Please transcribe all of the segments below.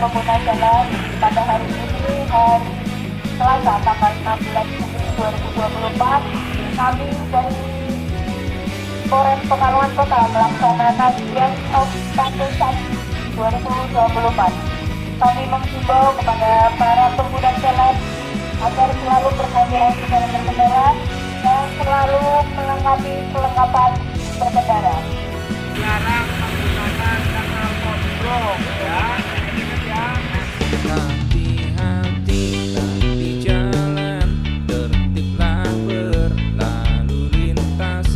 pengguna jalan pada hari ini, hari Selasa tanggal 16 Juni 2024, kami dari Polres Pekalongan Kota melaksanakan Year of Patu Candi 2024. Kami menghimbau kepada para pengguna jalan agar selalu berhati-hati dalam berkendara dan selalu melengkapi kelengkapan berkendara. Jarang menggunakan kanal kontrol ya. Hati-hati di jalan, tertiblah berlalu lintas.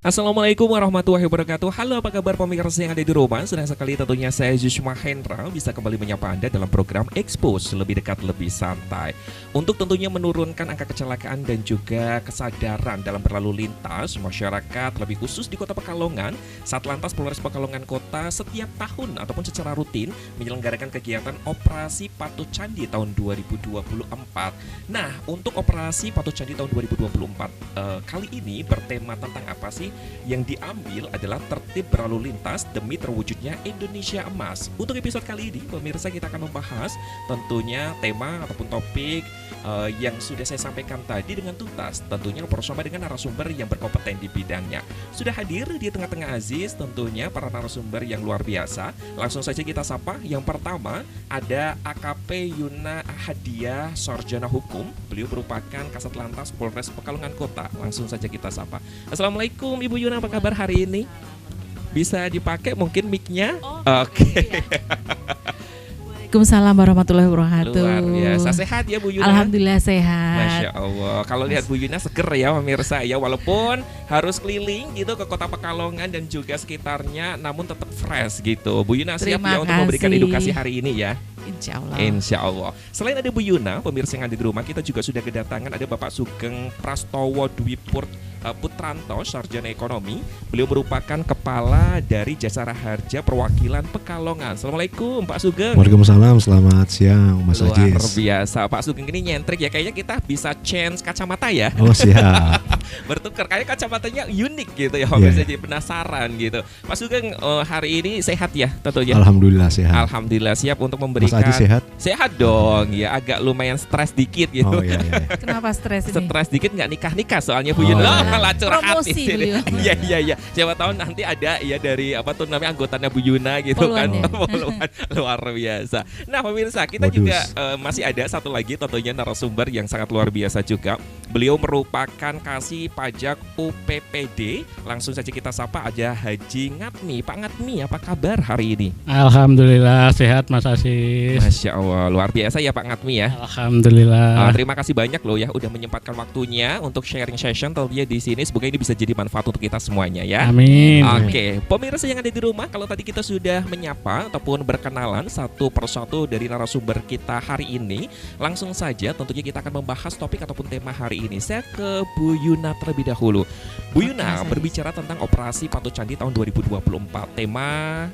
Assalamualaikum warahmatullahi wabarakatuh. Halo, apa kabar pemirsa yang ada di rumah? Senang sekali tentunya saya Yusma Hendra bisa kembali menyapa Anda dalam program Expose, lebih dekat, lebih santai, untuk tentunya menurunkan angka kecelakaan dan juga kesadaran dalam berlalu lintas masyarakat, lebih khusus di Kota Pekalongan. Satlantas Polres Pekalongan Kota setiap tahun ataupun secara rutin menyelenggarakan kegiatan Operasi Patu Candi tahun 2024. Nah, untuk Operasi Patu Candi tahun 2024 kali ini bertema tentang apa sih? Yang diambil adalah tertib berlalu lintas demi terwujudnya Indonesia Emas. Untuk episode kali ini, pemirsa, kita akan membahas tentunya tema ataupun topik yang sudah saya sampaikan tadi dengan tuntas. Tentunya bersama dengan narasumber yang berkompeten di bidangnya. Sudah hadir di tengah-tengah Aziz tentunya para narasumber yang luar biasa. Langsung saja kita sapa. Yang pertama ada AKP Yuna Hadiah, Sarjana Hukum. Beliau merupakan Kasat Lantas Polres Pekalongan Kota. Langsung saja kita sapa. Assalamualaikum Ibu Yuna, apa kabar hari ini? Bisa dipakai mungkin mic-nya? Oke. Waalaikumsalam warahmatullahi wabarakatuh. Luar biasa. Sehat ya Bu Yuna? Alhamdulillah sehat. Masya Allah. Kalau lihat Bu Yuna seger ya pemirsa ya. Walaupun harus keliling gitu ke Kota Pekalongan dan juga sekitarnya, namun tetap fresh gitu. Bu Yuna siap ya untuk memberikan edukasi hari ini ya? Insya Allah. Insya Allah. Selain ada Bu Yuna, pemirsa yang ada di rumah, kita juga sudah kedatangan ada Bapak Sugeng Prastowo Dwi Putranto, Sarjana Ekonomi. Beliau merupakan Kepala dari Jasara Harja Perwakilan Pekalongan. Assalamualaikum Pak Sugeng. Waalaikumsalam, selamat siang Mas Aziz. Luar biasa, Pak Sugeng ini nyentrik ya. Kayaknya kita bisa change kacamata ya. Oh siap. Bertukar, kayaknya kacamatanya unik gitu ya. Pemirsa jadi penasaran gitu. Pak Sugeng hari ini sehat ya tentunya? Alhamdulillah sehat. Alhamdulillah, siap untuk memberikan. Mas Aziz sehat? Sehat dong ya, agak lumayan stres dikit gitu. Oh iya, iya. Kenapa stres ini? Stres dikit nggak nikah soalnya Bu Oh, Yun. iya. Malah curhat Promosi di sini. beliau. Iya. Siapa tahu nanti ada ya dari apa tuh namanya anggotanya Bu Yuna gitu kan. Poluan ya. Poluan. Luar biasa. Nah pemirsa, kita Modus. juga masih ada satu lagi tentunya narasumber yang sangat luar biasa juga. Beliau merupakan kasih pajak UPPD. Langsung saja kita sapa aja Haji Ngatmi. Pak Ngatmi, apa kabar hari ini? Alhamdulillah sehat Mas Aziz. Masya Allah, luar biasa ya Pak Ngatmi ya. Alhamdulillah. Terima kasih banyak loh ya udah menyempatkan waktunya untuk sharing session tentunya di sini. Semoga ini bisa jadi manfaat untuk kita semuanya ya. Amin. Oke, pemirsa yang ada di rumah, kalau tadi kita sudah menyapa ataupun berkenalan satu persatu dari narasumber kita hari ini, langsung saja tentunya kita akan membahas topik ataupun tema hari ini. Saya ke Bu Yuna terlebih dahulu. Bu Yuna berbicara tentang Operasi Patu Candi tahun 2024. Tema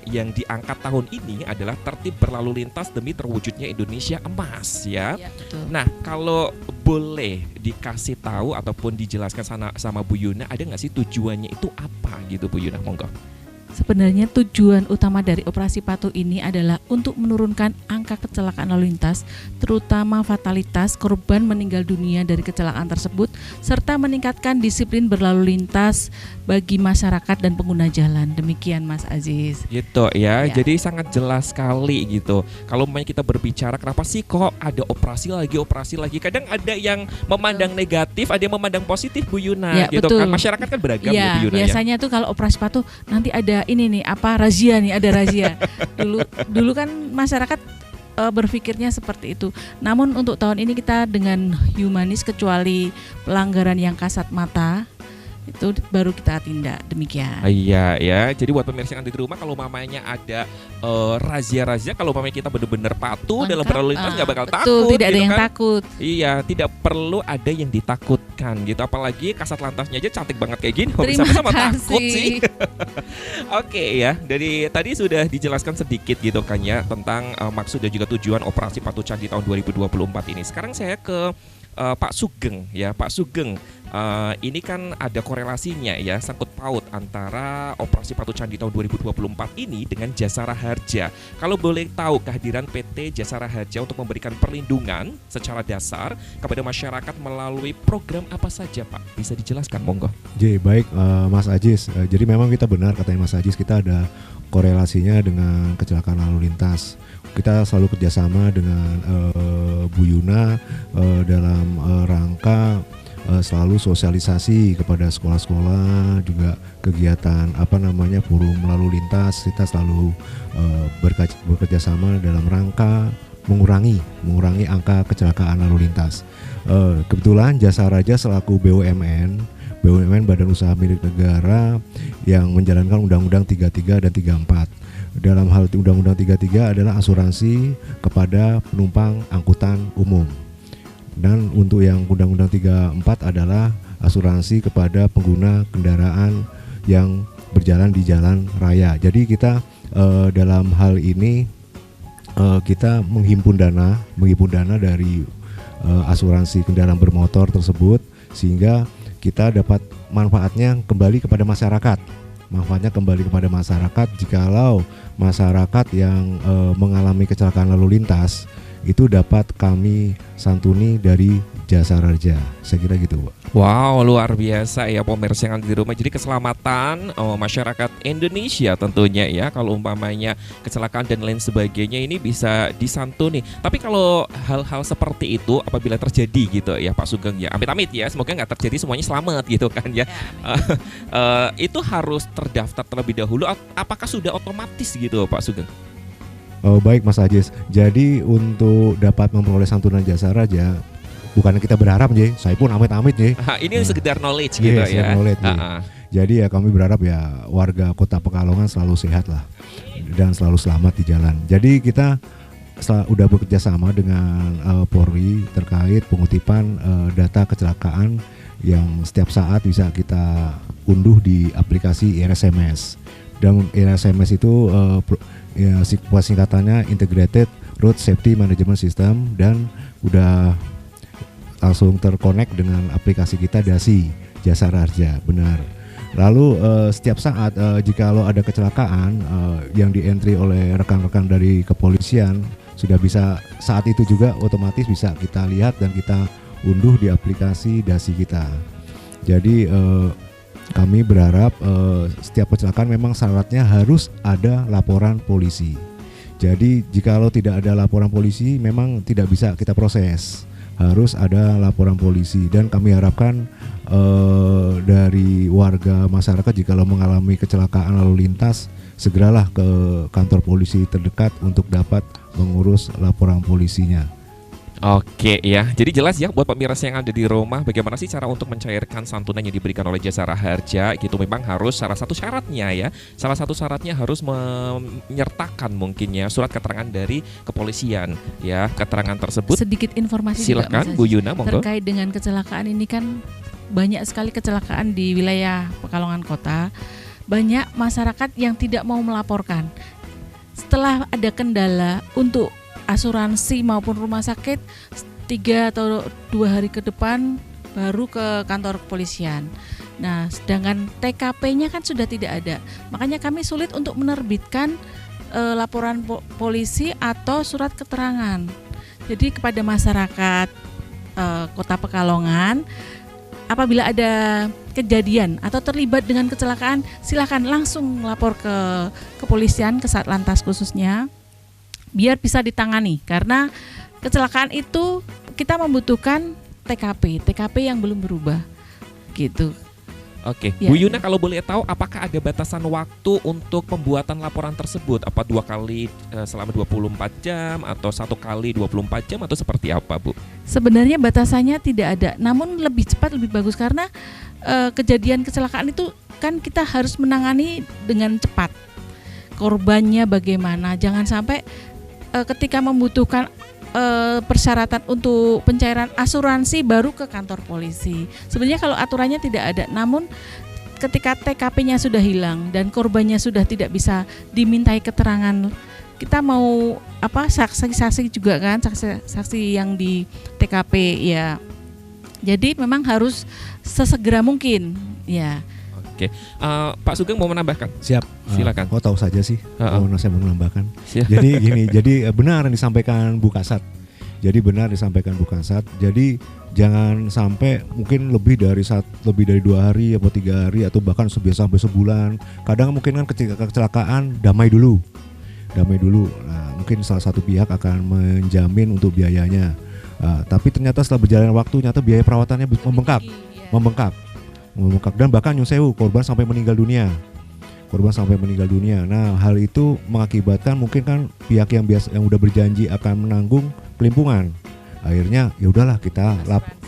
yang diangkat tahun ini adalah tertib berlalu lintas demi terwujudnya Indonesia Emas ya. Ya, betul. Nah, kalau boleh dikasih tahu ataupun dijelaskan sama Bu Yuna, ada nggak sih tujuannya itu apa gitu Bu Yuna, monggo. Sebenarnya tujuan utama dari operasi patu ini adalah untuk menurunkan angka kecelakaan lalu lintas, terutama fatalitas korban meninggal dunia dari kecelakaan tersebut, serta meningkatkan disiplin berlalu lintas bagi masyarakat dan pengguna jalan. Demikian Mas Aziz. Gitu ya, Ya. jadi sangat jelas sekali gitu. Kalau kita berbicara kenapa sih kok ada operasi lagi, kadang ada yang memandang negatif, ada yang memandang positif Bu Yuna Ya, gitu betul. kan. Masyarakat kan beragam ya, Ya, Bu Yuna ya. biasanya tuh kalau operasi patu nanti ada ini nih razia nih, ada razia. Dulu kan masyarakat berpikirnya seperti itu. Namun untuk tahun ini kita dengan humanis, kecuali pelanggaran yang kasat mata itu baru kita tindak, demikian. Iya ya, jadi buat pemirsa yang ada di rumah, kalau mamanya ada razia-razia, kalau mamanya kita benar-benar patuh dalam berlalu lintas nggak bakal betul, takut. tidak ada gitu yang kan. takut. Iya, tidak perlu ada yang ditakutkan gitu. Apalagi kasat lantasnya aja cantik banget kayak gini. Terima Sama takut kasih. sih. Oke ya, dari tadi sudah dijelaskan sedikit gitu kan ya tentang maksud dan juga tujuan Operasi Patu Candi tahun 2024 ini. Sekarang saya ke Pak Sugeng ya, Pak Sugeng. Ini kan ada korelasinya ya, sangkut paut antara Operasi Patuh Candi tahun 2024 ini dengan Jasara Harja. Kalau boleh tahu kehadiran PT Jasara Harja untuk memberikan perlindungan secara dasar kepada masyarakat melalui program apa saja Pak? Bisa dijelaskan monggo. Baik Mas Ajis. Jadi memang kita benar katanya Mas Ajis, kita ada korelasinya dengan kecelakaan lalu lintas. Kita selalu kerjasama dengan Bu Yuna dalam rangka selalu sosialisasi kepada sekolah-sekolah, juga kegiatan forum lalu lintas. Kita selalu bekerja sama dalam rangka mengurangi angka kecelakaan lalu lintas. Kebetulan Jasara Harja selaku BUMN Badan Usaha Milik Negara yang menjalankan Undang-Undang 33 dan 34. Dalam hal Undang-Undang 33 adalah asuransi kepada penumpang angkutan umum. Dan untuk yang Undang-Undang 34 adalah asuransi kepada pengguna kendaraan yang berjalan di jalan raya. Jadi kita dalam hal ini kita menghimpun dana dari asuransi kendaraan bermotor tersebut, sehingga kita dapat manfaatnya kembali kepada masyarakat. Jikalau masyarakat yang mengalami kecelakaan lalu lintas itu dapat kami santuni dari Jasara Harja. Saya kira gitu, Pak. Wow, luar biasa ya pemirsa yang ada di rumah. Jadi keselamatan masyarakat Indonesia tentunya ya, kalau umpamanya kecelakaan dan lain sebagainya ini bisa disantuni. Tapi kalau hal-hal seperti itu apabila terjadi gitu ya Pak Sugeng ya, amit-amit ya, semoga nggak terjadi, semuanya selamat gitu kan ya. Itu harus terdaftar terlebih dahulu. Apakah sudah otomatis gitu Pak Sugeng? Baik Mas Ajis. Jadi untuk dapat memperoleh santunan Jasara Harja, bukan kita berharap saya pun amit-amit ini sekedar knowledge gitu ya. Knowledge, Jadi ya kami berharap ya warga Kota Pekalongan selalu sehat lah dan selalu selamat di jalan. Jadi kita udah bekerja sama dengan Polri terkait pengutipan data kecelakaan yang setiap saat bisa kita unduh di aplikasi IRSMS. Dan IRSMS itu singkatannya Integrated Road Safety Management System, dan udah langsung terkonek dengan aplikasi kita DASI Jasara Harja, benar. Lalu setiap saat jikalau ada kecelakaan yang di-entry oleh rekan-rekan dari kepolisian, sudah bisa saat itu juga otomatis bisa kita lihat dan kita unduh di aplikasi DASI kita. Jadi kami berharap setiap kecelakaan memang syaratnya harus ada laporan polisi. Jadi jikalau tidak ada laporan polisi memang tidak bisa kita proses. Harus ada laporan polisi, dan kami harapkan dari warga masyarakat jikalau mengalami kecelakaan lalu lintas segeralah ke kantor polisi terdekat untuk dapat mengurus laporan polisinya. Oke ya, jadi jelas ya buat pemirsa yang ada di rumah, bagaimana sih cara untuk mencairkan santunan yang diberikan oleh Jasara Harja gitu. Memang harus salah satu syaratnya harus menyertakan mungkin ya surat keterangan dari kepolisian ya. Keterangan tersebut sedikit informasi silakan Bu Yuna monggo. Terkait dengan kecelakaan ini kan banyak sekali kecelakaan di wilayah Pekalongan Kota. Banyak masyarakat yang tidak mau melaporkan. Setelah ada kendala untuk asuransi maupun rumah sakit 3 atau 2 hari ke depan baru ke kantor kepolisian. Nah, sedangkan TKP-nya kan sudah tidak ada. Makanya kami sulit untuk menerbitkan laporan polisi atau surat keterangan. Jadi kepada masyarakat Kota Pekalongan, apabila ada kejadian atau terlibat dengan kecelakaan, silakan langsung lapor ke kepolisian, ke Satlantas khususnya, biar bisa ditangani, karena kecelakaan itu kita membutuhkan TKP yang belum berubah gitu. Oke, ya. Bu Yuna kalau boleh tahu apakah ada batasan waktu untuk pembuatan laporan tersebut? Apa 2 kali selama 24 jam atau 1 kali 24 jam atau seperti apa Bu? Sebenarnya batasannya tidak ada, namun lebih cepat lebih bagus, karena kejadian kecelakaan itu kan kita harus menangani dengan cepat. Korbannya bagaimana, jangan sampai ketika membutuhkan persyaratan untuk pencairan asuransi baru ke kantor polisi. Sebenarnya kalau aturannya tidak ada, namun ketika TKP-nya sudah hilang dan korbannya sudah tidak bisa dimintai keterangan, kita mau saksi-saksi juga kan, saksi yang di TKP ya. Jadi memang harus sesegera mungkin. Ya. Oke, Pak Sugeng mau menambahkan? Siap. Silakan. Tahu saja sih. Saya mau menambahkan. Siap. Jadi gini, jadi benar yang disampaikan Bu Kasat. Jadi Jadi jangan sampai mungkin lebih dari 2 hari atau 3 hari atau bahkan sampai sebulan. Kadang mungkin kan kecelakaan damai dulu. Nah, mungkin salah satu pihak akan menjamin untuk biayanya. Tapi ternyata setelah berjalan waktu, ternyata biaya perawatannya membengkak dan bahkan nyusewu korban sampai meninggal dunia. Nah, hal itu mengakibatkan mungkin kan pihak yang udah berjanji akan menanggung pelimpungan. Akhirnya ya udahlah kita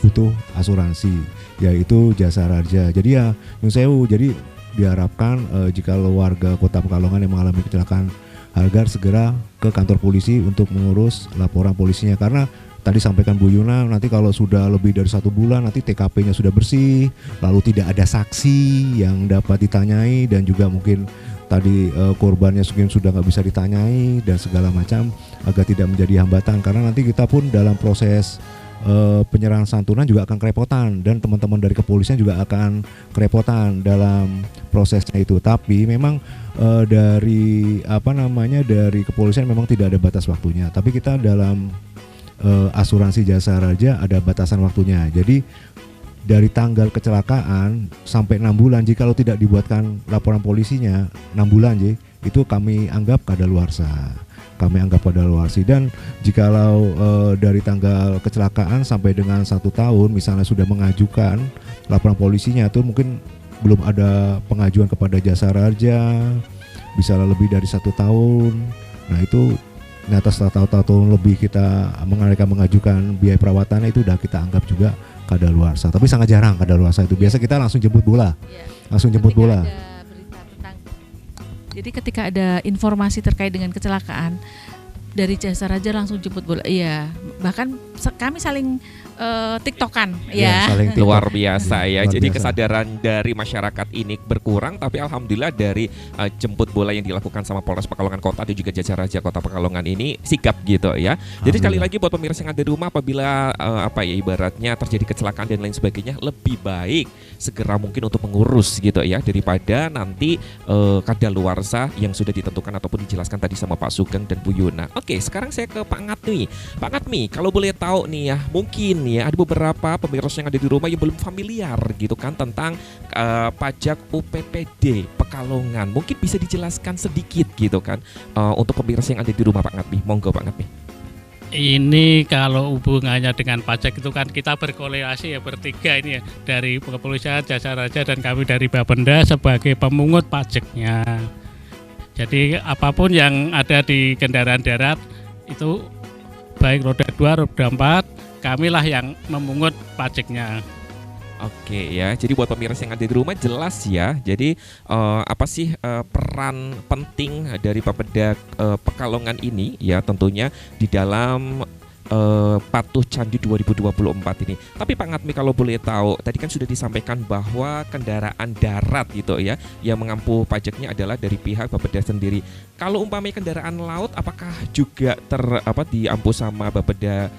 butuh asuransi, yaitu Jasa Raja. Jadi ya nyusewu. Jadi diharapkan jika warga Kota Pekalongan yang mengalami kecelakaan agar segera ke kantor polisi untuk mengurus laporan polisinya, karena tadi sampaikan Bu Yuna, nanti kalau sudah lebih dari 1 bulan nanti TKP-nya sudah bersih, lalu tidak ada saksi yang dapat ditanyai, dan juga mungkin tadi korbannya mungkin sudah nggak bisa ditanyai dan segala macam, agar tidak menjadi hambatan, karena nanti kita pun dalam proses penyerahan santunan juga akan kerepotan, dan teman-teman dari kepolisian juga akan kerepotan dalam prosesnya itu. Tapi memang dari kepolisian memang tidak ada batas waktunya, tapi kita dalam asuransi Jasa Raja ada batasan waktunya. Jadi dari tanggal kecelakaan sampai 6 bulan, jikalau tidak dibuatkan laporan polisinya 6 bulan itu kami anggap kadaluarsa. Dan jikalau dari tanggal kecelakaan sampai dengan 1 tahun misalnya sudah mengajukan laporan polisinya, itu mungkin belum ada pengajuan kepada Jasa Raja, bisa lebih dari 1 tahun. Nah itu atas tahun lebih kita mengajukan biaya perawatannya, itu udah kita anggap juga kadaluarsa. Tapi sangat jarang kadaluarsa itu. Biasa kita langsung jemput bola. Jadi ketika ada informasi terkait dengan kecelakaan dari Jasa Raja langsung jemput bola. Iya, bahkan kami saling tiktokan ya. Luar biasa ya. Jadi kesadaran dari masyarakat ini berkurang, tapi alhamdulillah dari jemput bola yang dilakukan sama Polres Pekalongan Kota dan juga Jasa Raja Kota Pekalongan ini sigap gitu ya. Jadi sekali lagi buat pemirsa yang ada di rumah, apabila ibaratnya terjadi kecelakaan dan lain sebagainya, lebih baik segera mungkin untuk mengurus gitu ya, daripada nanti kadaluarsa yang sudah ditentukan ataupun dijelaskan tadi sama Pak Sugeng dan Bu Yuna. Oke, sekarang saya ke Pak Ngatmi. Pak Ngatmi, kalau boleh tahu nih ya, mungkin ya ada beberapa pemirsa yang ada di rumah yang belum familiar gitu kan tentang pajak UPPD Pekalongan. Mungkin bisa dijelaskan sedikit gitu kan untuk pemirsa yang ada di rumah, Pak Ngatmi. Monggo Pak Ngatmi. Ini kalau hubungannya dengan pajak itu kan kita berkoordinasi ya bertiga ini ya, dari kepolisian, Jasa Raja, dan kami dari Bapenda sebagai pemungut pajaknya. Jadi apapun yang ada di kendaraan darat itu baik roda 2, roda 4, kamilah yang memungut pajaknya. Oke ya, jadi buat pemirsa yang ada di rumah jelas ya. Jadi apa sih peran penting dari Bapeda Pekalongan ini ya, tentunya di dalam Patuh Candi 2024 ini. Tapi Pak Ngatmi, kalau boleh tahu, tadi kan sudah disampaikan bahwa kendaraan darat gitu ya, yang mengampu pajaknya adalah dari pihak Bapeda sendiri. Kalau umpamanya kendaraan laut, apakah juga diampu sama Bapeda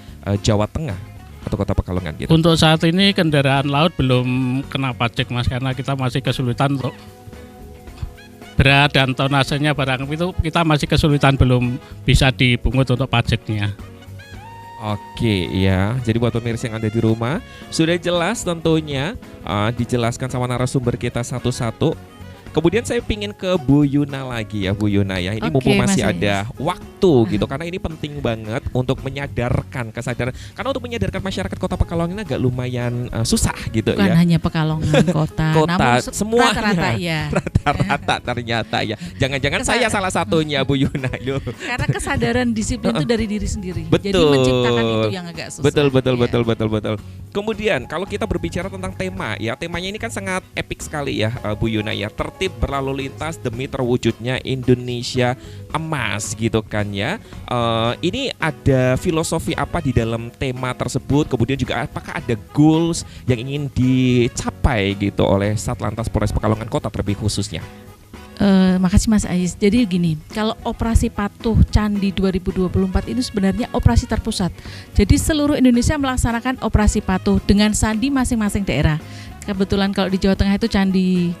Jawa Tengah atau Kota Pekalongan gitu? Untuk saat ini kendaraan laut belum kena pajak Mas, karena kita masih kesulitan untuk berat dan tonasenya barang itu, kita masih kesulitan, belum bisa dipungut untuk pajaknya. Oke ya, jadi buat pemirsa yang ada di rumah sudah jelas tentunya dijelaskan sama narasumber kita satu-satu. Kemudian saya pingin ke Bu Yuna lagi ya, Bu Yuna ya. Ini mumpung masih ada waktu gitu, karena ini penting banget untuk menyadarkan kesadaran. Karena untuk menyadarkan masyarakat Kota Pekalongan ini agak lumayan susah gitu. Bukan ya. Bukan hanya Pekalongan Kota, namun semua rata-rata ya. Rata-rata ternyata ya. Jangan-jangan saya salah satunya, Bu Yuna. Karena kesadaran disiplin itu dari diri sendiri. Betul. Jadi menciptakan itu yang agak susah. Betul. Kemudian kalau kita berbicara tentang tema ya, temanya ini kan sangat epik sekali ya, Bu Yuna ya. Tertib berlalu lintas demi terwujudnya Indonesia emas gitu kan ya. Ini ada filosofi apa di dalam tema tersebut? Kemudian juga apakah ada goals yang ingin dicapai gitu oleh Satlantas Polres Pekalongan Kota terlebih khususnya? Makasih Mas Ais. Jadi gini, kalau operasi Patuh Candi 2024 ini sebenarnya operasi terpusat. Jadi seluruh Indonesia melaksanakan operasi Patuh dengan sandi masing-masing daerah. Kebetulan kalau di Jawa Tengah itu candi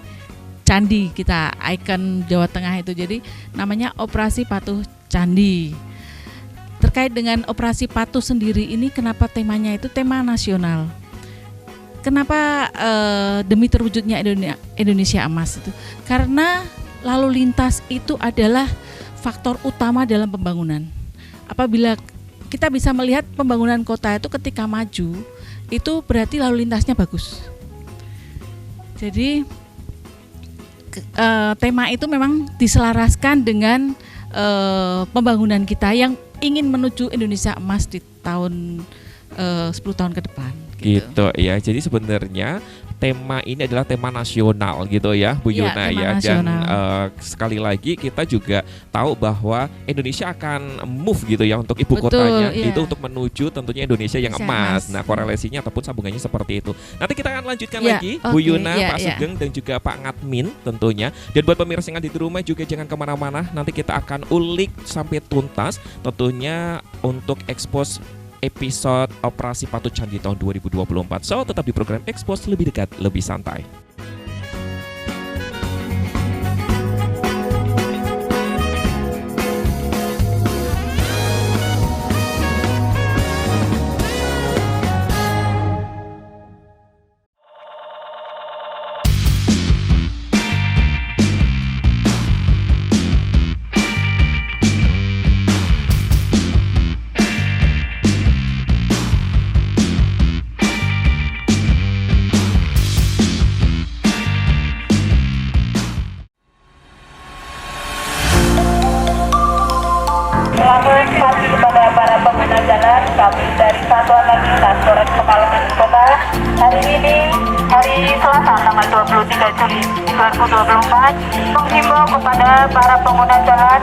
kita ikon Jawa Tengah itu, jadi namanya Operasi Patuh Candi. Terkait dengan Operasi Patuh sendiri ini, kenapa temanya itu tema nasional? Kenapa demi terwujudnya Indonesia Emas itu? Karena lalu lintas itu adalah faktor utama dalam pembangunan. Apabila kita bisa melihat pembangunan kota itu ketika maju, itu berarti lalu lintasnya bagus. Jadi tema itu memang diselaraskan dengan pembangunan kita yang ingin menuju Indonesia Emas di tahun 10 tahun ke depan. Gitu ya. Jadi sebenarnya tema ini adalah tema nasional gitu ya, Bu Yuna ya. Dan sekali lagi kita juga tahu bahwa Indonesia akan move gitu ya untuk ibu kotanya itu untuk menuju tentunya Indonesia yang emas. Nah, korelasinya ataupun sambungannya seperti itu. Nanti kita akan lanjutkan lagi Bu Yuna, Pak Sugeng dan juga Pak Ngatmin tentunya. Dan buat pemirsa yang ada di rumah juga jangan kemana-mana. Nanti kita akan ulik sampai tuntas tentunya untuk expose episode Operasi Patuh Candi tahun 2024. So, tetap di program Expose, lebih dekat, lebih santai. Selamat pagi kepada para pengguna jalan. Kami dari Satuan Lalu Lintas Polres Pekalongan Kota. Hari ini, hari Selasa tanggal 23 Juli 2024, menghimbau kepada para pengguna jalan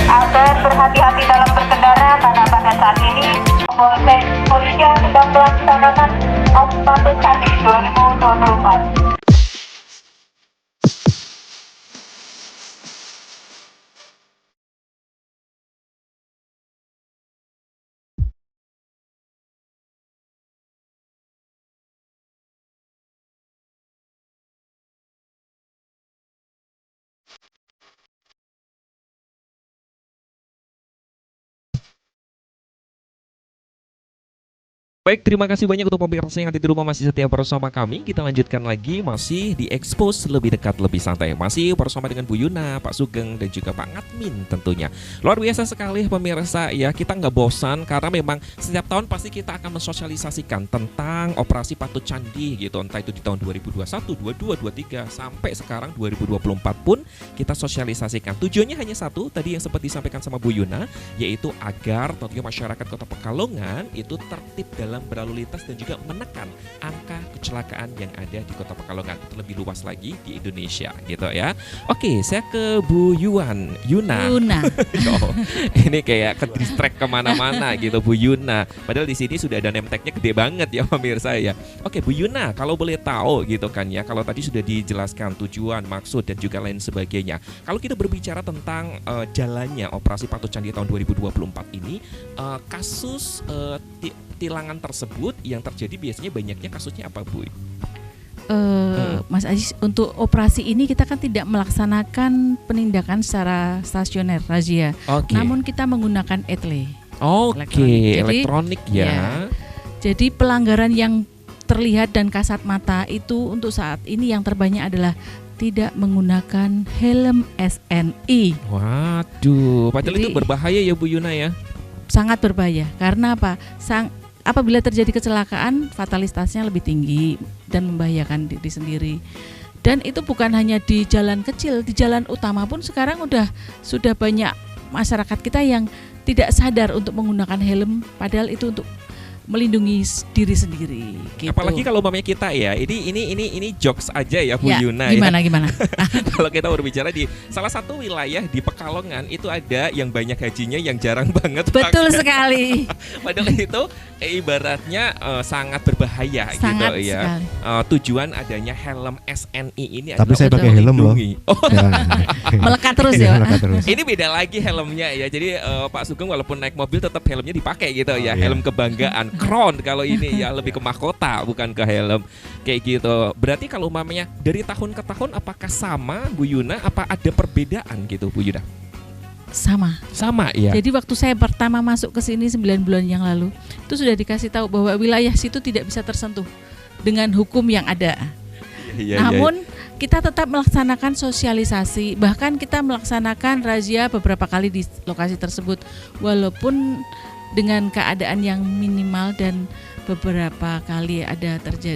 agar berhati-hati dalam berkendara karena pada saat ini kepolisian sedang melaksanakan Operasi Patuh Candi 2024. Baik, terima kasih banyak untuk pemirsa yang ada di rumah masih setia bersama kami. Kita lanjutkan lagi masih di Expose, lebih dekat, lebih santai. Masih bersama dengan Bu Yuna, Pak Sugeng, dan juga Pak Ngatmin tentunya. Luar biasa sekali pemirsa ya, kita nggak bosan karena memang setiap tahun pasti kita akan mensosialisasikan tentang Operasi Patuh Candi gitu. Entah itu di tahun 2021, 22, 23, sampai sekarang 2024 pun kita sosialisasikan. Tujuannya hanya satu, tadi yang sempat disampaikan sama Bu Yuna, yaitu agar tentunya masyarakat Kota Pekalongan itu tertib dalam berlalu lintas dan juga menekan angka kecelakaan yang ada di Kota Pekalongan itu lebih luas lagi di Indonesia gitu ya. Oke, saya ke Bu Yuna. Oh, ini kayak ke distract kemana-mana gitu Bu Yuna. Padahal di sini sudah ada name tag-nya gede banget ya pemirsa ya. Oke Bu Yuna, kalau boleh tahu gitu kan ya, kalau tadi sudah dijelaskan tujuan, maksud dan juga lain sebagainya. Kalau kita berbicara tentang jalannya Operasi Patuh Candi tahun 2024 ini, kasus tilangan tersebut yang terjadi biasanya banyaknya kasusnya apa Bu? Mas Aziz, untuk operasi ini kita kan tidak melaksanakan penindakan secara stasioner razia, namun kita menggunakan etle. Elektronik ya. Jadi pelanggaran yang terlihat dan kasat mata itu untuk saat ini yang terbanyak adalah tidak menggunakan helm SNI. Waduh, padahal itu berbahaya ya Bu Yuna ya. Sangat berbahaya. Karena apa? Apabila terjadi kecelakaan, fatalitasnya lebih tinggi dan membahayakan diri sendiri. Dan itu bukan hanya di jalan kecil, di jalan utama pun sekarang sudah banyak masyarakat kita yang tidak sadar untuk menggunakan helm, padahal itu untuk melindungi diri sendiri gitu. Apalagi kalau umpamanya kita ya, ini jokes aja ya Bu Yuna gimana. Kalau kita berbicara di salah satu wilayah di Pekalongan itu ada yang banyak hajinya yang jarang banget. Betul sekali. Padahal itu ibaratnya sangat berbahaya sangat gitu ya. Tujuan adanya helm SNI ini tapi saya pakai helm loh. Melekat terus ya. Ini beda lagi helmnya ya. Jadi Pak Sugeng walaupun naik mobil tetap helmnya dipakai gitu ya. Helm kebanggaan. crown kalau ini ya, lebih ke mahkota bukan ke helm kayak gitu. Berarti kalau umpamanya dari tahun ke tahun apakah sama Bu Yuna, apa ada perbedaan gitu Bu Yuna? Sama Ya. Jadi waktu saya pertama masuk ke sini 9 bulan yang lalu, itu sudah dikasih tahu bahwa wilayah situ tidak bisa tersentuh dengan hukum yang ada. Namun kita tetap melaksanakan sosialisasi, bahkan kita melaksanakan razia beberapa kali di lokasi tersebut, walaupun dengan keadaan yang minimal dan beberapa kali ada terjadi